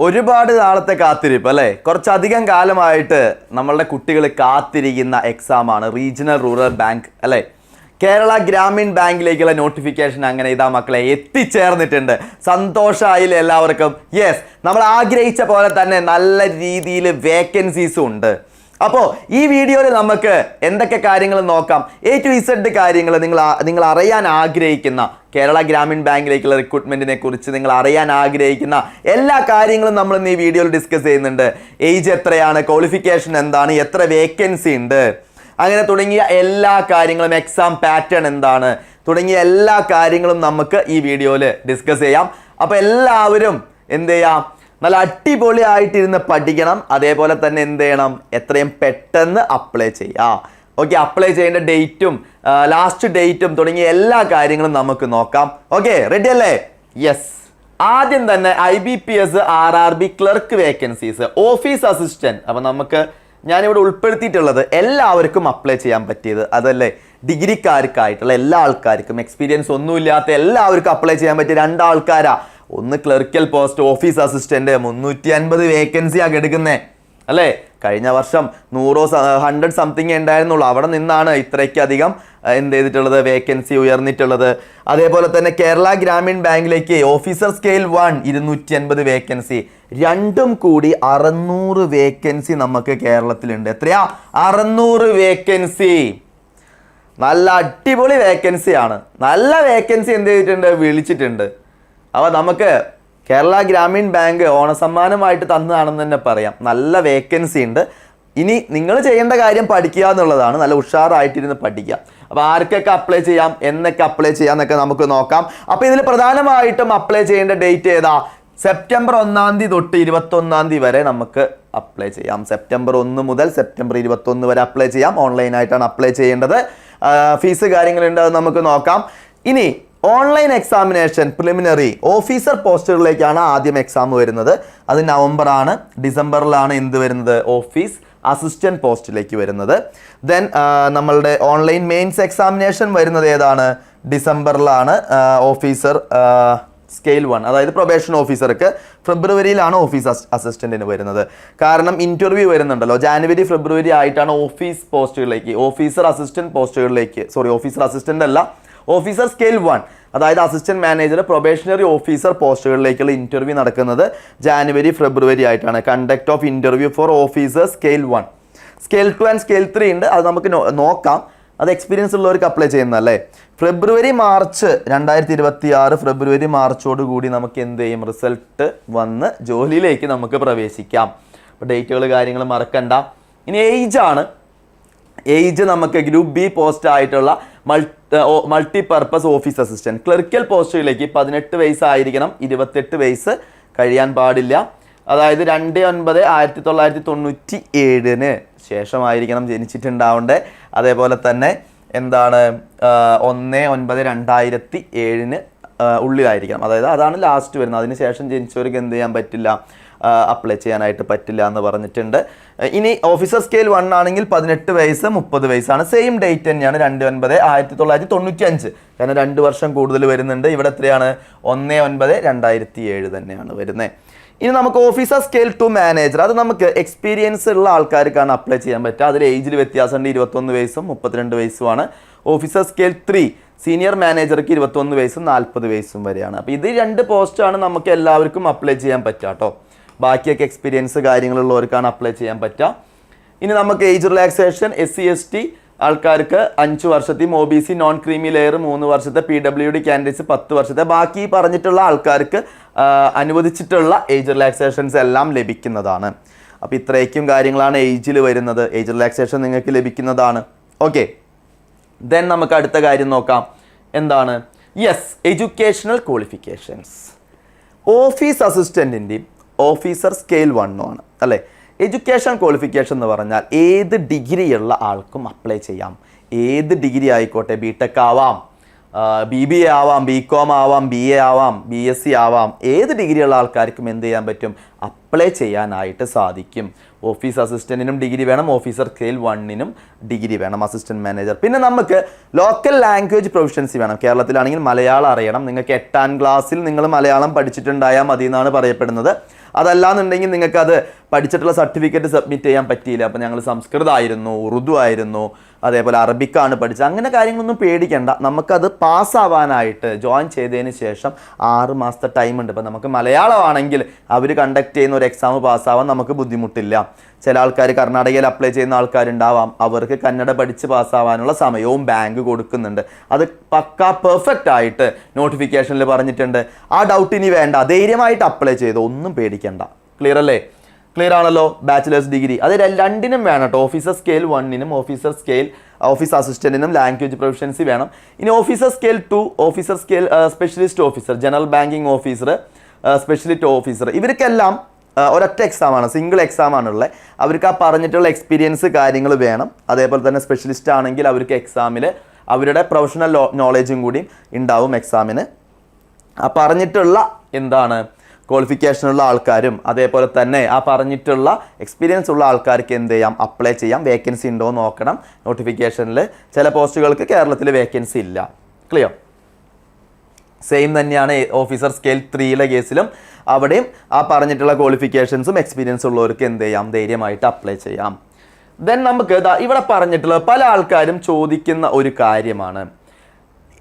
ഒരുപാട് നാളത്തെ കാത്തിരിപ്പ് അല്ലേ? കുറച്ചധികം കാലമായിട്ട് നമ്മളുടെ കുട്ടികൾ കാത്തിരിക്കുന്ന എക്സാമാണ് റീജിയണൽ റൂറൽ ബാങ്ക് അല്ലേ? കേരള ഗ്രാമീൺ ബാങ്കിലേക്കുള്ള നോട്ടിഫിക്കേഷൻ അങ്ങനെ ഇതാ മക്കളെ എത്തിച്ചേർന്നിട്ടുണ്ട്. സന്തോഷമായില്ല എല്ലാവർക്കും? യെസ്, നമ്മൾ ആഗ്രഹിച്ച പോലെ തന്നെ നല്ല രീതിയിൽ വേക്കൻസീസും ഉണ്ട്. അപ്പോൾ ഈ വീഡിയോയിൽ നമുക്ക് എന്തൊക്കെ കാര്യങ്ങൾ നോക്കാം, A to Z കാര്യങ്ങൾ നിങ്ങൾ അറിയാൻ ആഗ്രഹിക്കുന്ന കേരള ഗ്രാമീൺ ബാങ്കിലേക്കുള്ള റിക്രൂട്ട്മെന്റിനെ കുറിച്ച് നിങ്ങൾ അറിയാൻ ആഗ്രഹിക്കുന്ന എല്ലാ കാര്യങ്ങളും നമ്മൾ ഇന്ന് ഈ വീഡിയോയിൽ ഡിസ്കസ് ചെയ്യുന്നുണ്ട്. ഏജ് എത്രയാണ്, ക്വാളിഫിക്കേഷൻ എന്താണ്, എത്ര വേക്കൻസി ഉണ്ട്, അങ്ങനെ തുടങ്ങിയ എല്ലാ കാര്യങ്ങളും, എക്സാം പാറ്റേൺ എന്താണ് തുടങ്ങിയ എല്ലാ കാര്യങ്ങളും നമുക്ക് ഈ വീഡിയോയിൽ ഡിസ്കസ് ചെയ്യാം. അപ്പോൾ എല്ലാവരും എന്ത് ചെയ്യാം, നല്ല അടിപൊളിയായിട്ടിരുന്ന് പഠിക്കണം. അതേപോലെ തന്നെ എന്ത് ചെയ്യണം, എത്രയും പെട്ടെന്ന് അപ്ലൈ ചെയ്യാം. ഓക്കെ, അപ്ലൈ ചെയ്യേണ്ട ഡേറ്റും ലാസ്റ്റ് ഡേറ്റും തുടങ്ങിയ എല്ലാ കാര്യങ്ങളും നമുക്ക് നോക്കാം. ഓക്കെ, റെഡി അല്ലേ? യെസ്. ആദ്യം തന്നെ IBPS RRB clerk vacancies, office assistant. അപ്പം നമുക്ക് ഞാനിവിടെ ഉൾപ്പെടുത്തിയിട്ടുള്ളത് എല്ലാവർക്കും അപ്ലൈ ചെയ്യാൻ പറ്റിയത് അതല്ലേ, ഡിഗ്രിക്കാർക്കായിട്ടുള്ള എല്ലാ ആൾക്കാർക്കും, എക്സ്പീരിയൻസ് ഒന്നുമില്ലാത്ത എല്ലാവർക്കും അപ്ലൈ ചെയ്യാൻ പറ്റിയ രണ്ടാൾക്കാരാ. ഒന്ന് ക്ലർക്കൽ പോസ്റ്റ്, ഓഫീസ് അസിസ്റ്റന്റ്, 350 വേക്കൻസിയാണ് എടുക്കുന്നത് അല്ലേ? കഴിഞ്ഞ വർഷം 100 സംതിങ് ഉണ്ടായിരുന്നുള്ളൂ. അവിടെ നിന്നാണ് ഇത്രയ്ക്കധികം എന്ത് ചെയ്തിട്ടുള്ളത്, വേക്കൻസി ഉയർന്നിട്ടുള്ളത്. അതേപോലെ തന്നെ കേരള ഗ്രാമീൺ ബാങ്കിലേക്ക് ഓഫീസർ സ്കെയിൽ 1 250 വേക്കൻസി, രണ്ടും കൂടി 600 വേക്കൻസി നമുക്ക് കേരളത്തിലുണ്ട്. എത്രയാ? 600 വേക്കൻസി. നല്ല അടിപൊളി വേക്കൻസിയാണ്. നല്ല വേക്കൻസി എന്ത് ചെയ്തിട്ടുണ്ട്, വിളിച്ചിട്ടുണ്ട്. അപ്പോൾ നമുക്ക് കേരള ഗ്രാമീൺ ബാങ്ക് ഓണസമ്മാനമായിട്ട് തന്നതാണെന്ന് തന്നെ പറയാം. നല്ല വേക്കൻസി ഉണ്ട്. ഇനി നിങ്ങൾ ചെയ്യേണ്ട കാര്യം പഠിക്കുക എന്നുള്ളതാണ്. നല്ല ഉഷാറായിട്ടിരുന്ന് പഠിക്കുക. അപ്പോൾ ആർക്കൊക്കെ അപ്ലൈ ചെയ്യാം, എന്നൊക്കെ അപ്ലൈ ചെയ്യാം എന്നൊക്കെ നമുക്ക് നോക്കാം. അപ്പോൾ ഇതിൽ പ്രധാനമായിട്ടും അപ്ലൈ ചെയ്യേണ്ട ഡേറ്റ് ഏതാ? സെപ്റ്റംബർ 1 തൊട്ട് 21 വരെ നമുക്ക് അപ്ലൈ ചെയ്യാം. സെപ്റ്റംബർ 1 മുതൽ സെപ്റ്റംബർ 21 വരെ അപ്ലൈ ചെയ്യാം. ഓൺലൈനായിട്ടാണ് അപ്ലൈ ചെയ്യേണ്ടത്. ഫീസ് കാര്യങ്ങളുണ്ട്, അത് നമുക്ക് നോക്കാം. ഇനി ഓൺലൈൻ എക്സാമിനേഷൻ പ്രിലിമിനറി ഓഫീസർ പോസ്റ്റുകളിലേക്കാണ് ആദ്യം എക്സാം വരുന്നത്. അത് നവംബർ ആണ്. ഡിസംബറിലാണ് എന്ത് വരുന്നത്, ഓഫീസ് അസിസ്റ്റന്റ് പോസ്റ്റിലേക്ക് വരുന്നത്. ദെൻ നമ്മളുടെ ഓൺലൈൻ മെയിൻസ് എക്സാമിനേഷൻ വരുന്നത് ഏതാണ്, ഡിസംബറിലാണ്. ഓഫീസർ സ്കെയിൽ 1 അതായത് പ്രൊബേഷൻ ഓഫീസർക്ക് ഫെബ്രുവരിയിലാണ് ഓഫീസ് അസിസ്റ്റന്റിന് വരുന്നത്. കാരണം ഇന്റർവ്യൂ വരുന്നുണ്ടല്ലോ, ജാനുവരി ഫെബ്രുവരി ആയിട്ടാണ് ഓഫീസ് പോസ്റ്റുകളിലേക്ക്, ഓഫീസർ അസിസ്റ്റന്റ് പോസ്റ്റുകളിലേക്ക്, ഓഫീസർ അസിസ്റ്റന്റ് അല്ല, ഓഫീസർ സ്കെയിൽ 1 അതായത് അസിസ്റ്റന്റ് മാനേജർ, പ്രൊബേഷണറി ഓഫീസർ പോസ്റ്റുകളിലേക്കുള്ള ഇന്റർവ്യൂ നടക്കുന്നത് ജാനുവരി ഫെബ്രുവരി ആയിട്ടാണ്. Conduct of interview for officer scale 1. Scale 2 and scale 3 ഉണ്ട്, അത് നമുക്ക് നോക്കാം. അത് എക്സ്പീരിയൻസ് ഉള്ളവർക്ക് അപ്ലൈ ചെയ്യുന്നതല്ലേ. ഫെബ്രുവരി മാർച്ച് 2026 ഫെബ്രുവരി മാർച്ചോടുകൂടി നമുക്ക് എന്ത് ചെയ്യും, റിസൾട്ട് വന്ന് ജോലിയിലേക്ക് നമുക്ക് പ്രവേശിക്കാം. അപ്പോൾ ഡേറ്റുകൾ കാര്യങ്ങൾ മറക്കണ്ട. ഇനി ഏജ് ആണ്. ഏജ് നമുക്ക് ഗ്രൂപ്പ് B പോസ്റ്റ് ആയിട്ടുള്ള മൾട്ടിപർപ്പസ് ഓഫീസ് അസിസ്റ്റന്റ് ക്ലർക്കൽ പോസ്റ്റുകളിലേക്ക് 18 വയസ്സായിരിക്കണം, 28 വയസ്സ് കഴിയാൻ പാടില്ല. അതായത് 2/9/1997 ശേഷമായിരിക്കണം ജനിച്ചിട്ടുണ്ടാവേണ്ടത്. അതേപോലെ തന്നെ എന്താണ് 1/9/2007 ഉള്ളിലായിരിക്കണം. അതായത് അതാണ് ലാസ്റ്റ് വരുന്നത്. അതിന് ശേഷം ജനിച്ചവർക്ക് എന്ത് ചെയ്യാൻ പറ്റില്ല, അപ്ലൈ ചെയ്യാനായിട്ട് പറ്റില്ല എന്ന് പറഞ്ഞിട്ടുണ്ട്. ഇനി ഓഫീസർ സ്കെയിൽ 1 ആണെങ്കിൽ 18 വയസ്സ് 30 വയസ്സാണ്. സെയിം ഡേറ്റ് തന്നെയാണ്, 2/9/1995. കാരണം 2 വർഷം കൂടുതൽ വരുന്നുണ്ട്. ഇവിടെ എത്രയാണ്, 1/9/2007 തന്നെയാണ് വരുന്നത്. ഇനി നമുക്ക് ഓഫീസർ സ്കെയിൽ 2 മാനേജർ, അത് നമുക്ക് എക്സ്പീരിയൻസ് ഉള്ള ആൾക്കാർക്കാണ് അപ്ലൈ ചെയ്യാൻ പറ്റുക. അതിൽ ഏജിൽ വ്യത്യാസമുണ്ട്, 21 വയസ്സും 32 വയസ്സുമാണ്. ഓഫീസർ സ്കെയിൽ 3 സീനിയർ മാനേജർക്ക് 21 വയസ്സും 40 വയസ്സും വരെയാണ്. അപ്പോൾ ഇത് 2 പോസ്റ്റാണ് നമുക്ക് എല്ലാവർക്കും അപ്ലൈ ചെയ്യാൻ പറ്റുക കേട്ടോ. ബാക്കിയൊക്കെ എക്സ്പീരിയൻസ് കാര്യങ്ങളുള്ളവർക്കാണ് അപ്ലൈ ചെയ്യാൻ പറ്റുക. ഇനി നമുക്ക് ഏജ് റിലാക്സേഷൻ SC/ST ആൾക്കാർക്ക് 5 വർഷത്തെയും, OBC നോൺ ക്രീമി ലെയർ 3 വർഷത്തെ, PWD കാൻഡിഡേറ്റ്സ് 10 വർഷത്തെ, ബാക്കി പറഞ്ഞിട്ടുള്ള ആൾക്കാർക്ക് അനുവദിച്ചിട്ടുള്ള ഏജ് റിലാക്സേഷൻസ് എല്ലാം ലഭിക്കുന്നതാണ്. അപ്പോൾ ഇത്രയ്ക്കും കാര്യങ്ങളാണ് ഏജിൽ വരുന്നത്. ഏജ് റിലാക്സേഷൻ നിങ്ങൾക്ക് ലഭിക്കുന്നതാണ്. ഓക്കെ, ദെൻ നമുക്ക് അടുത്ത കാര്യം നോക്കാം. എന്താണ്? Yes, educational qualifications. ഓഫീസ് അസിസ്റ്റൻറ്റിൻ്റെയും ഓഫീസർ സ്കെയിൽ 1 ആണ് അല്ലേ. എഡ്യൂക്കേഷൻ ക്വാളിഫിക്കേഷൻ എന്ന് പറഞ്ഞാൽ ഏത് ഡിഗ്രിയുള്ള ആൾക്കും അപ്ലൈ ചെയ്യാം. ഏത് ഡിഗ്രി ആയിക്കോട്ടെ, BTech ആവാം, BBA ആവാം, BCom ആവാം, BA ആവാം, BSc ആവാം. ഏത് ഡിഗ്രിയുള്ള ആൾക്കാർക്കും എന്ത് ചെയ്യാൻ പറ്റും, അപ്ലൈ ചെയ്യാനായിട്ട് സാധിക്കും. ഓഫീസ് അസിസ്റ്റന്റിനും ഡിഗ്രി വേണം, ഓഫീസർ സ്കെയിൽ 1നും ഡിഗ്രി വേണം, അസിസ്റ്റന്റ് മാനേജർ. പിന്നെ നമുക്ക് ലോക്കൽ ലാംഗ്വേജ് പ്രൊഫഷൻസി വേണം. കേരളത്തിലാണെങ്കിൽ മലയാളം അറിയണം. നിങ്ങൾക്ക് 8ാം ക്ലാസ്സിൽ നിങ്ങൾ മലയാളം പഠിച്ചിട്ടുണ്ടായാൽ മതി എന്നാണ് പറയപ്പെടുന്നത്. അതല്ലാന്നുണ്ടെങ്കിൽ നിങ്ങൾക്ക് അത് പഠിച്ചിട്ടുള്ള സർട്ടിഫിക്കറ്റ് സബ്മിറ്റ് ചെയ്യാൻ പറ്റിയില്ല, അപ്പോൾ ഞങ്ങൾ സംസ്കൃതമായിരുന്നു, ഉറുദു ആയിരുന്നു, അതേപോലെ അറബിക്കാണ് പഠിച്ചത്, അങ്ങനെ കാര്യങ്ങളൊന്നും പേടിക്കേണ്ട. നമുക്കത് പാസ്സാവാനായിട്ട് ജോയിൻ ചെയ്തതിന് ശേഷം 6 മാസത്തെ ടൈം ഉണ്ട്. ഇപ്പം നമുക്ക് മലയാളമാണെങ്കിൽ അവർ കണ്ടക്ട് ചെയ്യുന്ന ഒരു എക്സാം പാസ്സാവാൻ നമുക്ക് ബുദ്ധിമുട്ടില്ല. ചില ആൾക്കാർ കർണാടകയിൽ അപ്ലൈ ചെയ്യുന്ന ആൾക്കാരുണ്ടാവാം, അവർക്ക് കന്നഡ പഠിച്ച് പാസ്സാവാനുള്ള സമയവും ബാങ്ക് കൊടുക്കുന്നുണ്ട്. അത് പക്കാ പെർഫെക്റ്റ് ആയിട്ട് നോട്ടിഫിക്കേഷനിൽ പറഞ്ഞിട്ടുണ്ട്. ആ ഡൗട്ട് ഇനി വേണ്ട, ധൈര്യമായിട്ട് അപ്ലൈ ചെയ്തോ, ഒന്നും പേടിക്കണ്ട. ക്ലിയർ അല്ലേ? ക്ലിയർ ആണല്ലോ? ബാച്ചിലേഴ്സ് ഡിഗ്രി അത് രണ്ടിനും വേണം കേട്ടോ. ഓഫീസർ സ്കെയിൽ 1നും ഓഫീസ് അസിസ്റ്റന്റിനും ലാംഗ്വേജ് പ്രൊഫഷൻസി വേണം. ഇനി officer scale 2, officer scale specialist officer, general banking officer, specialist officer, ഇവർക്കെല്ലാം ഒരൊറ്റ എക്സാമാണ്, സിംഗിൾ എക്സാമാണുള്ളത്. അവർക്ക് ആ പറഞ്ഞിട്ടുള്ള എക്സ്പീരിയൻസ് കാര്യങ്ങൾ വേണം. അതേപോലെ തന്നെ സ്പെഷ്യലിസ്റ്റ് ആണെങ്കിൽ അവർക്ക് എക്സാമിൽ അവരുടെ പ്രൊഫഷണൽ നോളേജും കൂടി ഉണ്ടാവും എക്സാമിന്. ആ പറഞ്ഞിട്ടുള്ള എന്താണ് ക്വാളിഫിക്കേഷനുള്ള ആൾക്കാരും അതേപോലെ തന്നെ ആ പറഞ്ഞിട്ടുള്ള എക്സ്പീരിയൻസ് ഉള്ള ആൾക്കാർക്ക് എന്ത് ചെയ്യാം, അപ്ലൈ ചെയ്യാം. വേക്കൻസി ഉണ്ടോ എന്ന് നോക്കണം. നോട്ടിഫിക്കേഷനിൽ ചില പോസ്റ്റുകൾക്ക് കേരളത്തിൽ വേക്കൻസി ഇല്ല. ക്ലിയർ? സെയിം തന്നെയാണ് ഓഫീസർ സ്കെയിൽ 3ലെ കേസിലും. അവിടെയും ആ പറഞ്ഞിട്ടുള്ള ക്വാളിഫിക്കേഷൻസും എക്സ്പീരിയൻസ് ഉള്ളവർക്ക് എന്ത് ചെയ്യാം, ധൈര്യമായിട്ട് അപ്ലൈ ചെയ്യാം. ദെൻ നമുക്ക് ഇവിടെ പറഞ്ഞിട്ടുള്ള പല ആൾക്കാരും ചോദിക്കുന്ന ഒരു കാര്യമാണ്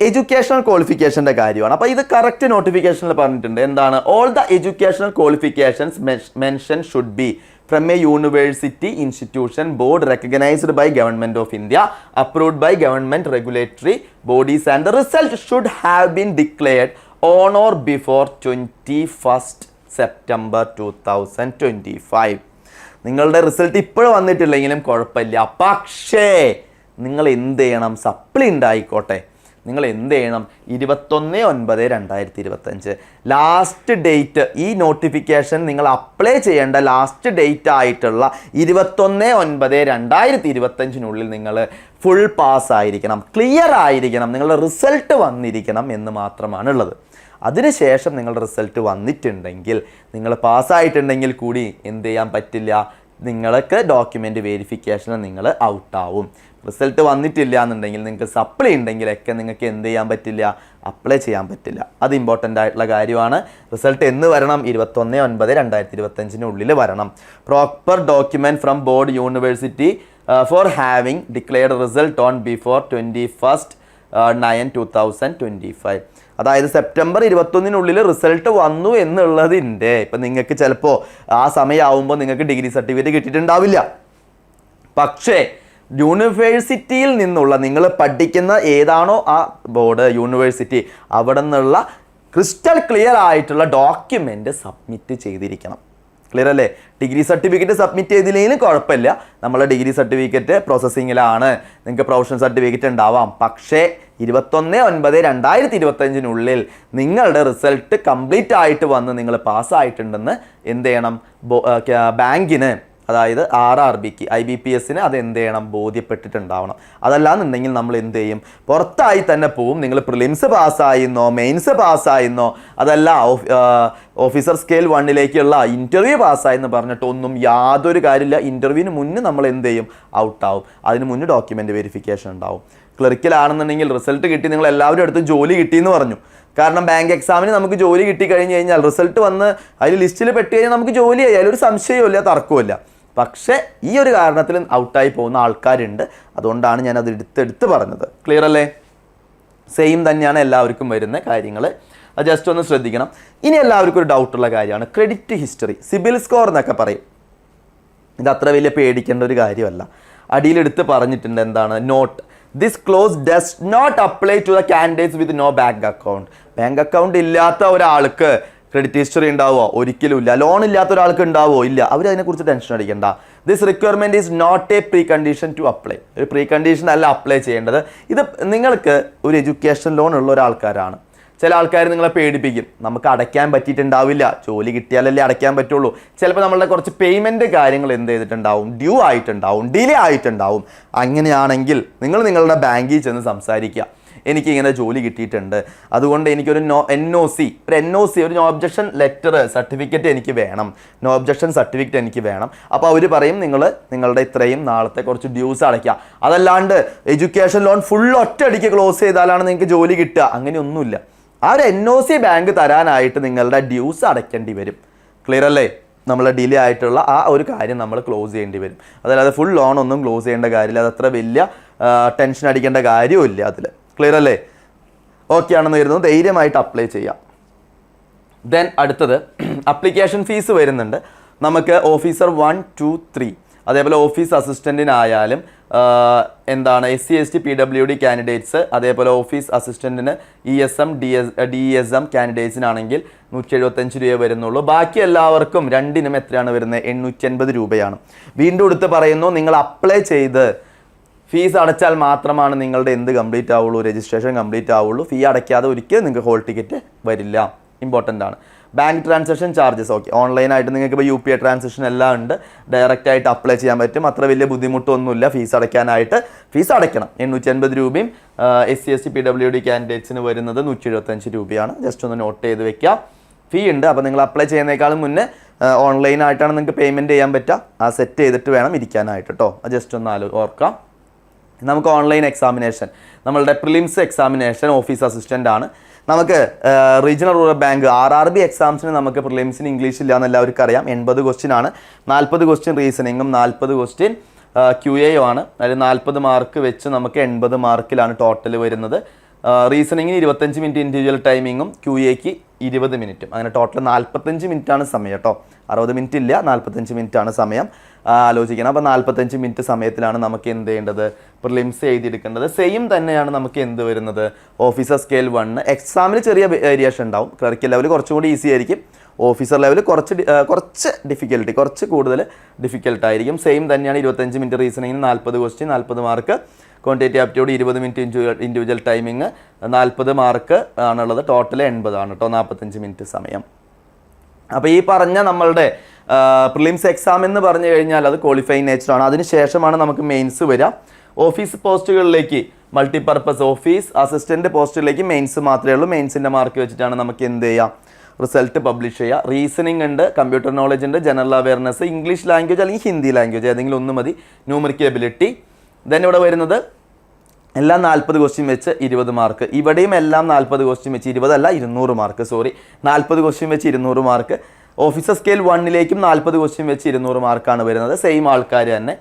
എഡ്യൂക്കേഷണൽ ക്വാളിഫിക്കേഷൻ്റെ കാര്യമാണ്. അപ്പോൾ ഇത് കറക്റ്റ് നോട്ടിഫിക്കേഷനിൽ പറഞ്ഞിട്ടുണ്ട്. എന്താണ്? All the educational qualifications mention should be from a university institution board recognised by government of India, approved by government regulatory bodies and the result should have been declared on or before 21 September 2025. നിങ്ങളുടെ result ഇപ്പോഴും വന്നിട്ടില്ലെങ്കിലും കുഴപ്പമില്ല. പക്ഷേ നിങ്ങൾ എന്ത് ചെയ്യണം? സപ്ലി ഉണ്ടായിക്കോട്ടെ. നിങ്ങൾ എന്ത് ചെയ്യണം? 21/9/2025 ലാസ്റ്റ് ഡേറ്റ്. ഈ നോട്ടിഫിക്കേഷൻ നിങ്ങൾ അപ്ലൈ ചെയ്യേണ്ട ലാസ്റ്റ് ഡേറ്റ് ആയിട്ടുള്ള 21/9/2025 നിങ്ങൾ ഫുൾ പാസ് ആയിരിക്കണം, ക്ലിയർ ആയിരിക്കണം, നിങ്ങളുടെ റിസൾട്ട് വന്നിരിക്കണം എന്ന് മാത്രമാണുള്ളത്. അതിനുശേഷം നിങ്ങളുടെ റിസൾട്ട് വന്നിട്ടുണ്ടെങ്കിൽ, നിങ്ങൾ പാസ്സായിട്ടുണ്ടെങ്കിൽ കൂടി എന്ത് ചെയ്യാൻ പറ്റില്ല, നിങ്ങൾക്ക് ഡോക്യുമെൻ്റ് വെരിഫിക്കേഷനിൽ നിങ്ങൾ ഔട്ടാവും. റിസൾട്ട് വന്നിട്ടില്ല എന്നുണ്ടെങ്കിൽ, നിങ്ങൾക്ക് സപ്ലൈ ഉണ്ടെങ്കിലൊക്കെ നിങ്ങൾക്ക് എന്ത് ചെയ്യാൻ പറ്റില്ല, അപ്ലൈ ചെയ്യാൻ പറ്റില്ല. അത് ഇമ്പോർട്ടൻ്റ് ആയിട്ടുള്ള കാര്യമാണ്. റിസൾട്ട് എന്ന് വരണം? 21/9/2025 വരണം. Proper document from board university four having declared result on before 21/9/2025. അതായത് സെപ്റ്റംബർ 21 റിസൾട്ട് വന്നു എന്നുള്ളതിൻ്റെ ഇപ്പം നിങ്ങൾക്ക് ചിലപ്പോൾ ആ സമയമാകുമ്പോൾ നിങ്ങൾക്ക് ഡിഗ്രി സർട്ടിഫിക്കറ്റ് കിട്ടിയിട്ടുണ്ടാവില്ല. പക്ഷേ യൂണിവേഴ്സിറ്റിയിൽ നിന്നുള്ള നിങ്ങൾ പഠിക്കുന്ന ഏതാണോ ആ ബോർഡ് യൂണിവേഴ്സിറ്റി, അവിടെ നിന്നുള്ള ക്രിസ്റ്റൽ ക്ലിയർ ആയിട്ടുള്ള ഡോക്യുമെൻ്റ് സബ്മിറ്റ് ചെയ്തിരിക്കണം. ക്ലിയർ അല്ലേ? ഡിഗ്രി സർട്ടിഫിക്കറ്റ് സബ്മിറ്റ് ചെയ്തില്ലെങ്കിലും കുഴപ്പമില്ല. നമ്മളെ ഡിഗ്രി സർട്ടിഫിക്കറ്റ് പ്രോസസ്സിങ്ങിലാണ്. നിങ്ങൾക്ക് പ്രൊഫഷണൽ സർട്ടിഫിക്കറ്റ് ഉണ്ടാവാം. പക്ഷേ 21/9/2025 നിങ്ങളുടെ റിസൾട്ട് കംപ്ലീറ്റ് ആയിട്ട് വന്ന് നിങ്ങൾ പാസ്സായിട്ടുണ്ടെന്ന് എന്ത് ചെയ്യണം? ബാങ്കിന്, അതായത് RRBക്ക്, IBPSന് അത് എന്ത് ചെയ്യണം? ബോധ്യപ്പെട്ടിട്ടുണ്ടാവണം. അതല്ലാന്നുണ്ടെങ്കിൽ നമ്മൾ എന്ത് ചെയ്യും? പുറത്തായി തന്നെ പോവും. നിങ്ങൾ പ്രിലിംസ് പാസ്സായിരുന്നോ, മെയിൻസ് പാസ്സായിരുന്നോ, അതല്ല ഓഫീസർ സ്കെയിൽ 1ലേക്കുള്ള ഇൻ്റർവ്യൂ പാസ്സായെന്ന് പറഞ്ഞിട്ടൊന്നും യാതൊരു കാര്യമില്ല. ഇൻ്റർവ്യൂവിന് മുന്നേ നമ്മൾ എന്ത് ചെയ്യും? ഔട്ടാവും. അതിന് മുന്നേ ഡോക്യുമെൻ്റ് വെരിഫിക്കേഷൻ ഉണ്ടാവും. ക്ലറിക്കലാണെന്നുണ്ടെങ്കിൽ റിസൾട്ട് കിട്ടി, നിങ്ങൾ എല്ലാവരും അടുത്ത് ജോലി കിട്ടിയെന്ന് പറഞ്ഞു. കാരണം ബാങ്ക് എക്സാമിന് നമുക്ക് ജോലി കിട്ടിക്കഴിഞ്ഞ് കഴിഞ്ഞാൽ റിസൾട്ട് വന്ന് അതിൽ ലിസ്റ്റിൽ പെട്ട് കഴിഞ്ഞാൽ നമുക്ക് ജോലി ചെയ്യാം, അതിലൊരു സംശയമില്ല, തർക്കമില്ല. പക്ഷേ ഈ ഒരു കാരണത്തിൽ ഔട്ടായി പോകുന്ന ആൾക്കാരുണ്ട്. അതുകൊണ്ടാണ് ഞാൻ അത് എടുത്ത് പറഞ്ഞത്. ക്ലിയർ അല്ലേ? സെയിം തന്നെയാണ് എല്ലാവർക്കും വരുന്ന കാര്യങ്ങൾ. അത് ജസ്റ്റ് ഒന്ന് ശ്രദ്ധിക്കണം. ഇനി എല്ലാവർക്കും ഒരു ഡൗട്ടുള്ള കാര്യമാണ് ക്രെഡിറ്റ് ഹിസ്റ്ററി, സിബിൽ സ്കോർ എന്നൊക്കെ പറയും. ഇത് അത്ര വലിയ പേടിക്കേണ്ട ഒരു കാര്യമല്ല. അടിയിലെടുത്ത് പറഞ്ഞിട്ടുണ്ട് എന്താണ്? Note, this clause does not apply to the candidates with no bank account. Bank account ഇല്ലാത്ത ഒരാൾക്ക് ക്രെഡിറ്റ് ഹിസ്റ്ററി ഉണ്ടാവുമോ? ഒരിക്കലും ഇല്ല. ലോൺ ഇല്ലാത്ത ഒരാൾക്ക് ഉണ്ടാവുമോ? ഇല്ല. അവരതിനെക്കുറിച്ച് ടെൻഷൻ അടിക്കേണ്ട. This requirement is not a pre condition to apply. ഒരു പ്രീ കണ്ടീഷൻ അല്ല അപ്ലൈ ചെയ്യേണ്ടത്. ഇത് നിങ്ങൾക്ക് ഒരു എഡ്യൂക്കേഷൻ ലോൺ ഉള്ള ഒരാൾക്കാരാണ്. ചില ആൾക്കാർ നിങ്ങളെ പേടിപ്പിക്കും, നമുക്ക് അടയ്ക്കാൻ പറ്റിയിട്ടുണ്ടാവില്ല, ജോലി കിട്ടിയാലല്ലേ അടയ്ക്കാൻ പറ്റുള്ളൂ. ചിലപ്പോൾ നമ്മളുടെ കുറച്ച് പേയ്മെൻറ്റ് കാര്യങ്ങൾ എന്ത് ചെയ്തിട്ടുണ്ടാവും? ഡ്യൂ ആയിട്ടുണ്ടാവും, ഡിലേ ആയിട്ടുണ്ടാവും. അങ്ങനെയാണെങ്കിൽ നിങ്ങൾ നിങ്ങളുടെ ബാങ്കിൽ ചെന്ന് സംസാരിക്കുക. എനിക്കിങ്ങനെ ജോലി കിട്ടിയിട്ടുണ്ട്, അതുകൊണ്ട് എനിക്കൊരു NOC, ഒരു നോ ഒബ്ജക്ഷൻ ലെറ്റർ സർട്ടിഫിക്കറ്റ് എനിക്ക് വേണം, നോ ഒബ്ജക്ഷൻ സർട്ടിഫിക്കറ്റ് എനിക്ക് വേണം. അപ്പോൾ അവർ പറയും നിങ്ങളുടെ ഇത്രയും നാളത്തെ കുറച്ച് ഡ്യൂസ് അടയ്ക്കുക. അതല്ലാണ്ട് എഡ്യൂക്കേഷൻ ലോൺ ഫുൾ ഒറ്റയടിക്ക് ക്ലോസ് ചെയ്താലാണ് നിങ്ങൾക്ക് ജോലി കിട്ടുക, അങ്ങനെയൊന്നുമില്ല. ആ ഒരു NOC ബാങ്ക് തരാനായിട്ട് നിങ്ങളുടെ ഡ്യൂസ് അടയ്ക്കേണ്ടി വരും. ക്ലിയർ അല്ലേ? നമ്മൾ ഡിലേ ആയിട്ടുള്ള ആ ഒരു കാര്യം നമ്മൾ ക്ലോസ് ചെയ്യേണ്ടി വരും. അതല്ലാതെ ഫുൾ ലോൺ ഒന്നും ക്ലോസ് ചെയ്യേണ്ട കാര്യമില്ല. അത് അത്ര വലിയ ടെൻഷൻ അടിക്കേണ്ട കാര്യമില്ല അതിൽ. ക്ലിയർ അല്ലേ? ഓക്കെ ആണെന്ന് കരുതുന്നു. ധൈര്യമായിട്ട് അപ്ലൈ ചെയ്യാം. ദെൻ അടുത്തത് അപ്ലിക്കേഷൻ ഫീസ് വരുന്നുണ്ട് നമുക്ക്. ഓഫീസർ 1, 2, 3 അതേപോലെ ഓഫീസ് അസിസ്റ്റൻറ്റിനായാലും എന്താണ് SC/ST PWD കാൻഡിഡേറ്റ്സ്, അതേപോലെ ഓഫീസ് അസിസ്റ്റൻറ്റിന് ESM DESM കാൻഡിഡേറ്റ്സിനാണെങ്കിൽ 175 രൂപ വരുന്നുള്ളൂ. ബാക്കി എല്ലാവർക്കും രണ്ടിനും എത്രയാണ് വരുന്നത്? 880 രൂപയാണ്. വീണ്ടും എടുത്ത് പറയുന്നു, നിങ്ങൾ അപ്ലൈ ചെയ്ത് ഫീസ് അടച്ചാൽ മാത്രമാണ് നിങ്ങളുടെ എന്ത് കംപ്ലീറ്റ് ആവുള്ളൂ, രജിസ്ട്രേഷൻ കംപ്ലീറ്റ് ആവുള്ളൂ. ഫീ അടയ്ക്കാതെ ഒരിക്കലും നിങ്ങൾക്ക് ഹോൾ ടിക്കറ്റ് വരില്ല. ഇമ്പോർട്ടൻ്റ് ആണ്. ബാങ്ക് ട്രാൻസാക്ഷൻ ചാർജസ് ഓക്കെ, ഓൺലൈനായിട്ട് നിങ്ങൾക്ക് ഇപ്പോൾ UPI ട്രാൻസാക്ഷൻ എല്ലാം ഉണ്ട്, ഡയറക്റ്റ് ആയിട്ട് അപ്ലൈ ചെയ്യാൻ പറ്റും. അത്ര വലിയ ബുദ്ധിമുട്ടൊന്നുമില്ല ഫീസ് അടയ്ക്കാനായിട്ട്. ഫീസ് അടയ്ക്കണം 880 രൂപയും. SC/ST PWD കാൻഡിഡേറ്റ്സിന് വരുന്നത് 175 രൂപയാണ്. ജസ്റ്റ് ഒന്ന് നോട്ട് ചെയ്ത് വെക്കുക. ഫീ ഉണ്ട്. അപ്പോൾ നിങ്ങൾ അപ്ലൈ ചെയ്യുന്നതിനേക്കാളും മുന്നേ ഓൺലൈനായിട്ടാണ് നിങ്ങൾക്ക് പേയ്മെൻറ്റ് ചെയ്യാൻ പറ്റുക. ആ സെറ്റ് ചെയ്തിട്ട് വേണം ഇരിക്കാനായിട്ട് കേട്ടോ. ജസ്റ്റ് ഒന്ന് ഓർക്കാം. നമുക്ക് ഓൺലൈൻ എക്സാമിനേഷൻ, നമ്മളുടെ പ്രിലിംസ് എക്സാമിനേഷൻ ഓഫീസ് അസിസ്റ്റൻ്റ് ആണ്. നമുക്ക് റീജിയണൽ റൂറൽ ബാങ്ക് RRB എക്സാംസിന് നമുക്ക് പ്രിലിംസിന് ഇംഗ്ലീഷ് ഇല്ല എന്ന് എല്ലാവർക്കും അറിയാം. 80 ക്വസ്റ്റ്യൻ ആണ്. 40 ക്വസ്റ്റ്യൻ റീസണിങ്ങും 40 ക്വസ്റ്റ്യൻ QA ആണ്. അതിൽ 40 മാർക്ക് വെച്ച് നമുക്ക് 80 മാർക്കിലാണ് ടോട്ടൽ വരുന്നത്. റീസണിങ്ങിന് 25 മിനിറ്റ് ഇൻഡിവിജ്വൽ ടൈമിങ്ങും QAക്ക് 20 മിനിറ്റും. അങ്ങനെ ടോട്ടൽ 45 മിനിറ്റാണ് സമയം കേട്ടോ. 60 മിനിറ്റ് ഇല്ല, 45 മിനിറ്റാണ് സമയം. ആലോചിക്കണം. അപ്പോൾ 45 മിനിറ്റ് സമയത്തിലാണ് നമുക്ക് എന്ത് ചെയ്യേണ്ടത്? പ്രിലിംസ് എഴുതിയെടുക്കേണ്ടത്. സെയിം തന്നെയാണ് നമുക്ക് എന്ത് വരുന്നത്? Officer scale 1. എക്സാമിൽ ചെറിയ വേരിയേഷൻ ഉണ്ടാവും. ക്ലറിക്കൽ ലെവൽ കുറച്ചും കൂടി ഈസി ആയിരിക്കും. ഓഫീസർ ലെവൽ കുറച്ച് ഡിഫിക്കൽട്ടി, കുറച്ച് കൂടുതൽ ഡിഫിക്കൽട്ടായിരിക്കും. സെയിം തന്നെയാണ്. 25 മിനിറ്റ് റീസണിങ്ങിന് 40 question, 40 mark. Quantity aptitude 20 minute individual timing 40 mark ആണുള്ളത്. ടോട്ടൽ 80 ആണ് കേട്ടോ. 45 മിനിറ്റ് സമയം. അപ്പോൾ ഈ പറഞ്ഞ നമ്മളുടെ പ്രിലിംസ് എക്സാം എന്ന് പറഞ്ഞു കഴിഞ്ഞാൽ അത് ക്വാളിഫൈങ് നേച്ചറാണ്. അതിനുശേഷമാണ് നമുക്ക് മെയിൻസ് വരിക. ഓഫീസ് പോസ്റ്റുകളിലേക്ക്, മൾട്ടിപർപ്പസ് ഓഫീസ് അസിസ്റ്റൻറ്റ് പോസ്റ്റുകളിലേക്ക് മെയിൻസ് മാത്രമേ ഉള്ളൂ. മെയിൻസിൻ്റെ മാർക്ക് വെച്ചിട്ടാണ് നമുക്ക് എന്ത് ചെയ്യുക? റിസൾട്ട് പബ്ലിഷ് ചെയ്യുക. റീസണിംഗ് ഉണ്ട്, കമ്പ്യൂട്ടർ നോളജ് ഉണ്ട്, ജനറൽ അവയർനെസ്, ഇംഗ്ലീഷ് ലാംഗ്വേജ് അല്ലെങ്കിൽ ഹിന്ദി ലാംഗ്വേജ് ഏതെങ്കിലും ഒന്ന് മതി. Numerical ability. ദെൻ ഇവിടെ വരുന്നത് എല്ലാം 40 ക്വസ്റ്റ്യൻ വെച്ച് 20 മാർക്ക്. ഇവിടെയും എല്ലാം 40 ക്വസ്റ്റ്യൻ വെച്ച് 20 അല്ല 200 മാർക്ക്. 40 ക്വസ്റ്റ്യൻ വെച്ച് 200 മാർക്ക്. ഓഫീസർ സ്കെയിൽ 1ലേക്കും 40 ക്വസ്റ്റ്യൻ വെച്ച് 200 മാർക്കാണ് വരുന്നത്. സെയിം ആൾക്കാർ തന്നെ.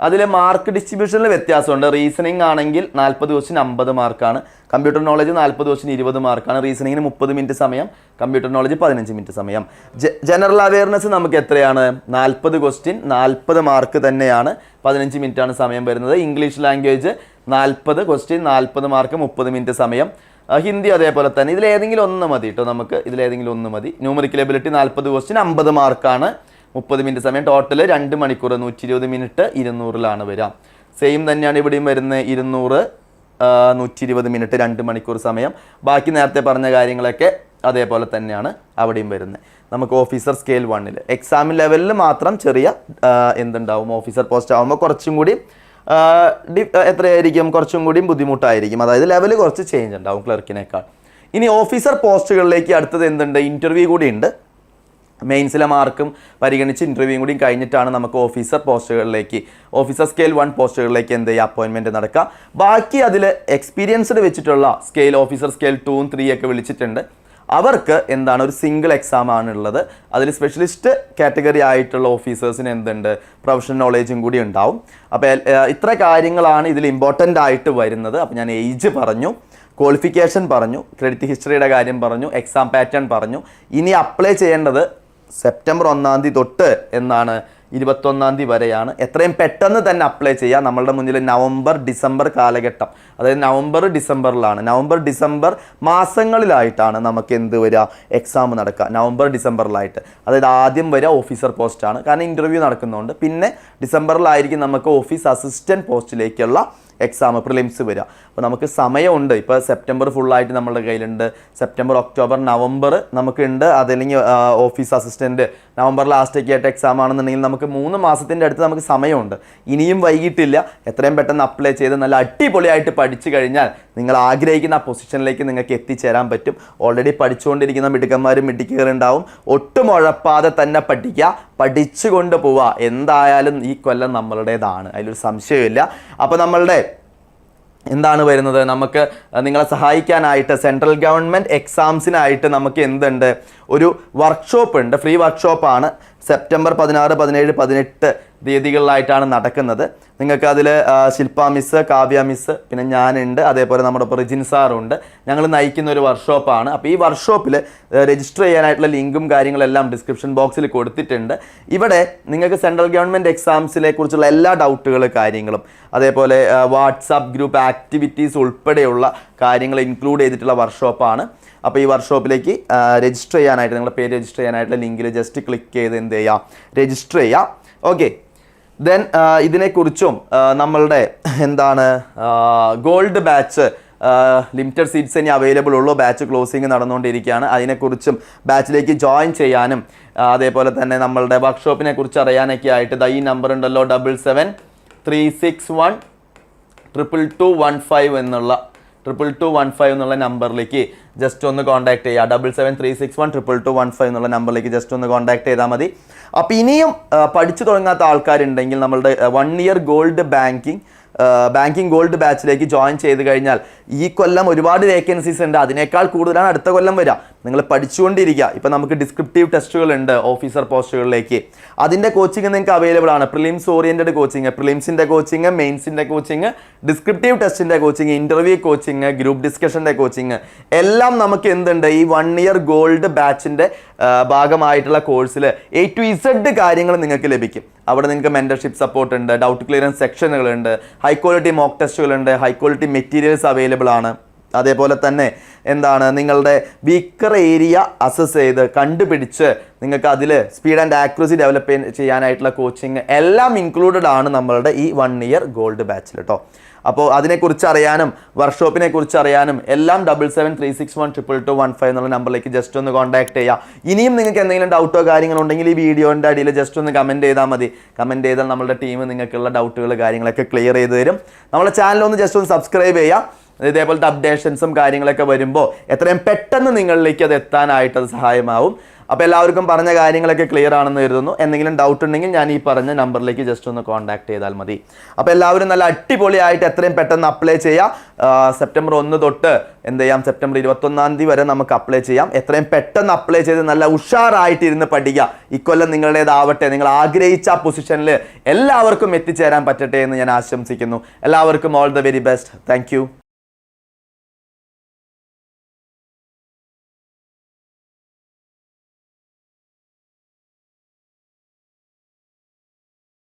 അതിൽ മാർക്ക് ഡിസ്ട്രിബ്യൂഷനിൽ വ്യത്യാസമുണ്ട്. റീസണിംഗ് ആണെങ്കിൽ 40 ക്വസ്റ്റ്യൻ 50 മാർക്കാണ്. കമ്പ്യൂട്ടർ നോളജ് 40 ക്വസ്റ്റ്യൻ 20 മാർക്കാണ്. റീസണിങ്ങിന് 30 മിനിറ്റ് സമയം, കമ്പ്യൂട്ടർ നോളജ് 15 മിനിറ്റ് സമയം. ജനറൽ അവയർനെസ് നമുക്ക് എത്രയാണ്? 40 ക്വസ്റ്റ്യൻ 40 മാർക്ക് തന്നെയാണ്. 15 മിനിറ്റാണ് സമയം വരുന്നത്. English language 40 question 40 mark 30 minute സമയം. ഹിന്ദി അതേപോലെ തന്നെ. ഇതിലേതെങ്കിലും ഒന്ന് മതി കേട്ടോ. നമുക്ക് ഇതിലേതെങ്കിലും ഒന്ന് മതി. ന്യൂമറിക്കൽ എബിലിറ്റി 40 ക്വസ്റ്റ്യൻ 50 മാർക്കാണ്, 30 മിനിറ്റ് സമയം. ടോട്ടൽ 2 മണിക്കൂർ 120 മിനിറ്റ് 200ലാണ് വരിക. സെയിം തന്നെയാണ് ഇവിടെയും വരുന്നത്. 200 120 മിനിറ്റ് 2 മണിക്കൂർ സമയം. ബാക്കി നേരത്തെ പറഞ്ഞ കാര്യങ്ങളൊക്കെ അതേപോലെ തന്നെയാണ് അവിടെയും വരുന്നത്. നമുക്ക് ഓഫീസർ സ്കെയിൽ 1 എക്സാം ലെവലിൽ മാത്രം ചെറിയ എന്തുണ്ടാവും? ഓഫീസർ പോസ്റ്റ് ആകുമ്പോൾ കുറച്ചും കൂടി എത്രയായിരിക്കും? കുറച്ചും കൂടിയും ബുദ്ധിമുട്ടായിരിക്കും. അതായത് ലെവൽ കുറച്ച് ചേഞ്ച് ഉണ്ടാവും ക്ലർക്കിനേക്കാൾ. ഇനി ഓഫീസർ പോസ്റ്റുകളിലേക്ക് അടുത്തത് എന്തുണ്ട്? ഇൻ്റർവ്യൂ കൂടി ഉണ്ട്. മെയിൻസിലെ മാർക്കും പരിഗണിച്ച് ഇൻ്റർവ്യൂ കൂടി കഴിഞ്ഞിട്ടാണ് നമുക്ക് ഓഫീസർ പോസ്റ്റുകളിലേക്ക്, ഓഫീസർ സ്കെയിൽ 1 പോസ്റ്റുകളിലേക്ക് എന്ത് ചെയ്യുക? അപ്പോയിൻമെൻറ്റ് നടക്കുക. ബാക്കി അതിൽ എക്സ്പീരിയൻസ്ഡ് വെച്ചിട്ടുള്ള സ്കെയിൽ ഓഫീസർ സ്കെയിൽ 2 3 ഒക്കെ വിളിച്ചിട്ടുണ്ട്. അവർക്ക് എന്താണ്? ഒരു സിംഗിൾ എക്സാം ആണുള്ളത്. അതിൽ സ്പെഷ്യലിസ്റ്റ് കാറ്റഗറി ആയിട്ടുള്ള ഓഫീസേഴ്സിന് എന്തുണ്ട്? പ്രൊഫഷണൽ നോളേജും കൂടി ഉണ്ടാവും. അപ്പോൾ ഇത്ര കാര്യങ്ങളാണ് ഇതിൽ ഇമ്പോർട്ടൻ്റ് ആയിട്ട് വരുന്നത്. അപ്പോൾ ഞാൻ ഏജ് പറഞ്ഞു, ക്വാളിഫിക്കേഷൻ പറഞ്ഞു, ക്രെഡിറ്റ് ഹിസ്റ്ററിയുടെ കാര്യം പറഞ്ഞു, എക്സാം പാറ്റേൺ പറഞ്ഞു. ഇനി അപ്ലൈ ചെയ്യേണ്ടത് സെപ്റ്റംബർ 1 തൊട്ട് എന്നാണ് 21 വരെയാണ്. എത്രയും പെട്ടെന്ന് തന്നെ അപ്ലൈ ചെയ്യുക. നമ്മളുടെ മുന്നിൽ നവംബർ ഡിസംബർ കാലഘട്ടം, അതായത് നവംബർ ഡിസംബറിലാണ്, നവംബർ ഡിസംബർ മാസങ്ങളിലായിട്ടാണ് നമുക്ക് എന്ത് വരിക? എക്സാം നടക്കുക. നവംബർ ഡിസംബറിലായിട്ട്. അതായത് ആദ്യം വരിക ഓഫീസർ പോസ്റ്റാണ്, കാരണം ഇൻ്റർവ്യൂ നടക്കുന്നുണ്ട്. പിന്നെ ഡിസംബറിലായിരിക്കും നമുക്ക് ഓഫീസ് അസിസ്റ്റൻറ്റ് പോസ്റ്റിലേക്കുള്ള എക്സാം പ്രിലിംസ് വരിക. അപ്പോൾ നമുക്ക് സമയമുണ്ട്. ഇപ്പോൾ സെപ്റ്റംബർ ഫുള്ളായിട്ട് നമ്മളുടെ കയ്യിലുണ്ട്. സെപ്റ്റംബർ ഒക്ടോബർ നവംബർ നമുക്കുണ്ട്. അതല്ലെങ്കിൽ ഓഫീസ് അസിസ്റ്റൻറ്റ് നവംബർ ലാസ്റ്റൊക്കെ ആയിട്ട് എക്സാം ആണെന്നുണ്ടെങ്കിൽ നമുക്ക് 3 മാസത്തിൻ്റെ അടുത്ത് നമുക്ക് സമയമുണ്ട്. ഇനിയും വൈകിട്ടില്ല. എത്രയും പെട്ടെന്ന് അപ്ലൈ ചെയ്ത് നല്ല അടിപൊളിയായിട്ട് പഠിച്ചു കഴിഞ്ഞാൽ നിങ്ങൾ ആഗ്രഹിക്കുന്ന ആ പൊസിഷനിലേക്ക് നിങ്ങൾക്ക് എത്തിച്ചേരാൻ പറ്റും. ഓൾറെഡി പഠിച്ചുകൊണ്ടിരിക്കുന്ന മിടുക്കന്മാരും മിടുക്കുകളുണ്ടാവും. ഒട്ടും ഉഴപ്പാതെ തന്നെ പഠിക്കുക, പഠിച്ചുകൊണ്ട് പോവുക. എന്തായാലും ഈ കൊല്ലം നമ്മളുടേതാണ്, അതിലൊരു സംശയമില്ല. അപ്പോൾ നമ്മളുടെ എന്താണ് വരുന്നത്? നമുക്ക് നിങ്ങളെ സഹായിക്കാനായിട്ട് സെൻട്രൽ ഗവൺമെൻറ് എക്സാംസിനായിട്ട് നമുക്ക് എന്തുണ്ട്? ഒരു വർക്ക്ഷോപ്പ് ഉണ്ട്. ഫ്രീ വർക്ക്ഷോപ്പാണ്. സെപ്റ്റംബർ 16, 17, 18 തീയതികളിലായിട്ടാണ് നടക്കുന്നത്. നിങ്ങൾക്ക് അതിൽ ശില്പ മിസ്, കാവ്യ മിസ്, പിന്നെ ഞാനുണ്ട്, അതേപോലെ നമ്മുടെ ഇപ്പോൾ റിജിൻ സാറുണ്ട്. ഞങ്ങൾ നയിക്കുന്ന ഒരു വർക്ക്ഷോപ്പാണ്. അപ്പോൾ ഈ വർക്ക്ഷോപ്പിൽ രജിസ്റ്റർ ചെയ്യാനായിട്ടുള്ള ലിങ്കും കാര്യങ്ങളെല്ലാം ഡിസ്ക്രിപ്ഷൻ ബോക്സിൽ കൊടുത്തിട്ടുണ്ട്. ഇവിടെ നിങ്ങൾക്ക് സെൻട്രൽ ഗവൺമെൻറ് എക്സാംസിനെ കുറിച്ചുള്ള എല്ലാ കാര്യങ്ങളും, അതേപോലെ വാട്സാപ്പ് ഗ്രൂപ്പ് ആക്ടിവിറ്റീസ് ഉൾപ്പെടെയുള്ള കാര്യങ്ങൾ ഇൻക്ലൂഡ് ചെയ്തിട്ടുള്ള വർക്ക്ഷോപ്പാണ്. അപ്പോൾ ഈ വർക്ക്ഷോപ്പിലേക്ക് രജിസ്റ്റർ ചെയ്യാനായിട്ട്, നിങ്ങളുടെ പേര് രജിസ്റ്റർ ചെയ്യാനായിട്ടുള്ള ലിങ്കിൽ ജസ്റ്റ് ക്ലിക്ക് ചെയ്ത് എന്ത് ചെയ്യാം, രജിസ്റ്റർ ചെയ്യാം. ഓക്കെ, ദെൻ ഇതിനെക്കുറിച്ചും നമ്മളുടെ എന്താണ് ഗോൾഡ് ബാച്ച് ലിമിറ്റഡ് സീറ്റ്സ് ഇനി അവൈലബിൾ ഉള്ളൂ. ബാച്ച് ക്ലോസിങ് നടന്നുകൊണ്ടിരിക്കുകയാണ്. അതിനെക്കുറിച്ചും ബാച്ചിലേക്ക് ജോയിൻ ചെയ്യാനും അതേപോലെ തന്നെ നമ്മളുടെ വർക്ക്ഷോപ്പിനെ കുറിച്ച് അറിയാനൊക്കെ ആയിട്ട് ഈ നമ്പർ ഉണ്ടല്ലോ 7736122215 എന്നുള്ള 2215 എന്നുള്ള നമ്പറിലേക്ക് ജസ്റ്റ് ഒന്ന് കോൺടാക്ട് ചെയ്യുക. 7736122215 എന്നുള്ള നമ്പറിലേക്ക് ജസ്റ്റ് ഒന്ന് കോൺടാക്ട് ചെയ്താൽ മതി. അപ്പോൾ ഇനിയും പഠിച്ചു തുടങ്ങാത്ത ആൾക്കാരുണ്ടെങ്കിൽ നമ്മളുടെ 1 ഇയർ ഗോൾഡ് ബാങ്കിങ് ഗോൾഡ് ബാച്ചിലേക്ക് ജോയിൻ ചെയ്ത് കഴിഞ്ഞാൽ ഈ കൊല്ലം ഒരുപാട് വേക്കൻസീസ് ഉണ്ട്. അതിനേക്കാൾ കൂടുതലാണ് അടുത്ത കൊല്ലം വരിക. നിങ്ങൾ പഠിച്ചുകൊണ്ടിരിക്കുക. ഇപ്പം നമുക്ക് ഡിസ്ക്രിപ്റ്റീവ് ടെസ്റ്റുകളുണ്ട് ഓഫീസർ പോസ്റ്റുകളിലേക്ക്. അതിൻ്റെ കോച്ചിങ് നിങ്ങൾക്ക് അവൈലബിൾ ആണ്. പ്രിലിംസ് ഓറിയൻറ്റഡ് കോച്ചിങ്, പ്രിലിംസിൻ്റെ കോച്ചിങ്, മെയിൻസിൻ്റെ കോച്ചിങ്, ഡിസ്ക്രിപ്റ്റീവ് ടെസ്റ്റിൻ്റെ കോച്ചിങ്, ഇൻ്റർവ്യൂ കോച്ചിങ്, ഗ്രൂപ്പ് ഡിസ്കഷൻ്റെ കോച്ചിങ് എല്ലാം നമുക്ക് എന്തുണ്ട് ഈ 1 ഇയർ ഗോൾഡ് ബാച്ചിൻ്റെ ഭാഗമായിട്ടുള്ള കോഴ്സിൽ A to Z കാര്യങ്ങൾ നിങ്ങൾക്ക് ലഭിക്കും. അവിടെ നിങ്ങൾക്ക് മെൻറ്റർഷിപ്പ് സപ്പോർട്ട് ഉണ്ട്, ഡൗട്ട് ക്ലിയറൻസ് സെക്ഷനുകളുണ്ട്, ഹൈ ക്വാളിറ്റി മോക്ക് ടെസ്റ്റുകളുണ്ട്, ഹൈ ക്വാളിറ്റി മെറ്റീരിയൽസ് അവൈലബിൾ ആണ്. അതേപോലെ തന്നെ എന്താണ് നിങ്ങളുടെ വീക്കർ ഏരിയ അസസ് ചെയ്ത് കണ്ടുപിടിച്ച് നിങ്ങൾക്ക് അതിൽ സ്പീഡ് ആൻഡ് ആക്യുറസി ഡെവലപ്പ് ചെയ്യാനായിട്ടുള്ള കോച്ചിങ് എല്ലാം ഇൻക്ലൂഡഡ് ആണ് നമ്മളുടെ ഈ 1 ഇയർ ഗോൾഡ് ബാച്ചിൽ കേട്ടോ. അപ്പോൾ അതിനെക്കുറിച്ച് അറിയാനും വർക്ക്ഷോപ്പിനെ കുറിച്ച് അറിയാനും എല്ലാം 7736122215 എന്നുള്ള നമ്പറിലേക്ക് ജസ്റ്റ് ഒന്ന് കോൺടാക്ട് ചെയ്യുക. ഇനിയും നിങ്ങൾക്ക് എന്തെങ്കിലും ഡൗട്ടോ കാര്യങ്ങളോ ഉണ്ടെങ്കിൽ ഈ വീഡിയോൻ്റെ അടിയിൽ ജസ്റ്റ് ഒന്ന് കമൻറ്റ് ചെയ്താൽ മതി. കമൻറ്റ് ചെയ്താൽ നമ്മുടെ ടീം നിങ്ങൾക്കുള്ള ഡൗട്ടുകൾ കാര്യങ്ങളൊക്കെ ക്ലിയർ ചെയ്ത് തരും. നമ്മുടെ ചാനലൊന്ന് ജസ്റ്റ് ഒന്ന് സബ്സ്ക്രൈബ് ചെയ്യുക. ഇതേപോലത്തെ അപ്ഡേഷൻസും കാര്യങ്ങളൊക്കെ വരുമ്പോൾ എത്രയും പെട്ടെന്ന് നിങ്ങളിലേക്ക് അത് എത്താനായിട്ട് അത് സഹായമാവും. അപ്പോൾ എല്ലാവർക്കും പറഞ്ഞ കാര്യങ്ങളൊക്കെ ക്ലിയർ ആണെന്ന് കരുതുന്നു. എന്തെങ്കിലും ഡൗട്ട് ഉണ്ടെങ്കിൽ ഞാൻ ഈ പറഞ്ഞ നമ്പറിലേക്ക് ജസ്റ്റ് ഒന്ന് കോൺടാക്ട് ചെയ്താൽ മതി. അപ്പോൾ എല്ലാവരും നല്ല അടിപൊളിയായിട്ട് എത്രയും പെട്ടെന്ന് അപ്ലൈ ചെയ്യാം. സെപ്റ്റംബർ 1 തൊട്ട് എന്ത് ചെയ്യാം, സെപ്റ്റംബർ 21 തീയതി വരെ നമുക്ക് അപ്ലൈ ചെയ്യാം. എത്രയും പെട്ടെന്ന് അപ്ലൈ ചെയ്ത് നല്ല ഉഷാറായിട്ട് ഇരുന്ന് പഠിക്കുക. ഇക്കൊല്ലം നിങ്ങളുടേതാവട്ടെ. നിങ്ങൾ ആഗ്രഹിച്ച ആ പൊസിഷനിൽ എല്ലാവർക്കും എത്തിച്ചേരാൻ പറ്റട്ടെ എന്ന് ഞാൻ ആശംസിക്കുന്നു. എല്ലാവർക്കും all the very best. Thank you.